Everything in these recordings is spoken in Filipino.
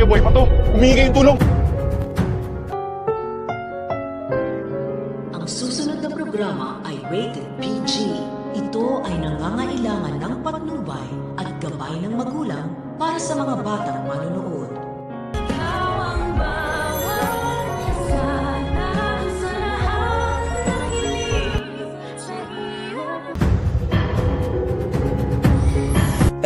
talaga buhay pa to. Humingi kayong tulong. Ang susunod na programa ay rated PG. Ito ay nangangailangan ng patnubay at gabay ng magulang para sa mga batang manunood.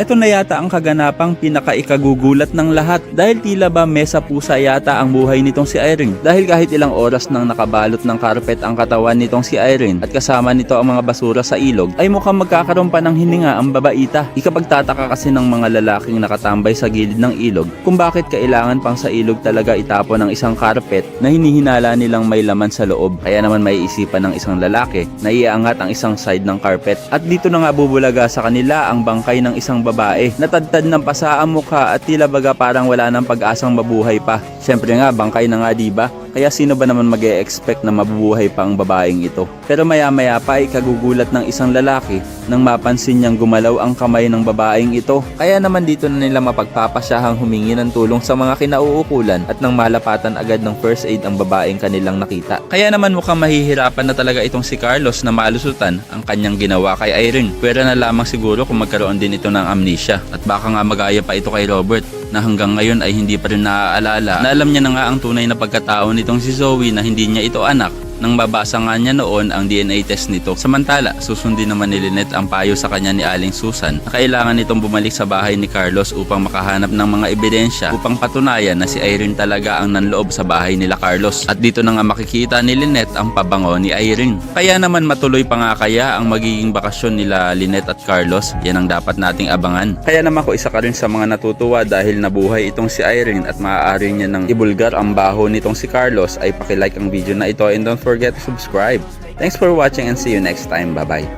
Ito na yata ang kaganapang pinakaikagugulat ng lahat dahil tila ba mesa pusa yata ang buhay nitong si Irene. Dahil kahit ilang oras nang nakabalot ng karpet ang katawan nitong si Irene at kasama nito ang mga basura sa ilog ay mukhang magkakaroon pa ng hininga ang babaita. Ikapagtataka kasi ng mga lalaking nakatambay sa gilid ng ilog kung bakit kailangan pang sa ilog talaga itapon ng isang karpet na hinihinala nilang may laman sa loob. Kaya naman may isipan ng isang lalaki na iangat ang isang side ng karpet at dito na nga bubulaga sa kanila ang bangkay ng isang babae. Natadtad ng pasa ang mukha at tila baga parang wala ng pag-asang mabuhay pa. Siyempre nga, bangkay na nga diba? Kaya sino ba naman mag-e-expect na mabubuhay pa ang babaeng ito? Pero maya-maya pa ay kagugulat ng isang lalaki nang mapansin niyang gumalaw ang kamay ng babaeng ito. Kaya naman dito na nila mapagpapasyahang humingi ng tulong sa mga kinauukulan at nang malapatan agad ng first aid ang babaeng kanilang nakita. Kaya naman mukhang mahihirapan na talaga itong si Carlos na malusutan ang kanyang ginawa kay Irene. Pwera na lamang siguro kung magkaroon din ito ng amnesia at baka nga magaya pa ito kay Robert na hanggang ngayon ay hindi pa rin naaalala na alam niya na nga ang tunay na pagkatao nitong si Zoe na hindi niya ito anak nang mabasa nga niya noon ang DNA test nito. Samantala, susundin naman ni Lynette ang payo sa kanya ni Aling Susan na kailangan nitong bumalik sa bahay ni Carlos upang makahanap ng mga ebidensya upang patunayan na si Irene talaga ang nanloob sa bahay nila Carlos. At dito na nga makikita ni Lynette ang pabango ni Irene. Kaya naman matuloy pa nga kaya ang magiging bakasyon nila Lynette at Carlos? Yan ang dapat nating abangan. Kaya naman ko isa ka rin sa mga natutuwa dahil nabuhay itong si Irene at maaari niya nang ibulgar ang baho nitong si Carlos ay pakilike ang video na ito and don't forget to subscribe. Thanks for watching and see you next time. Bye bye.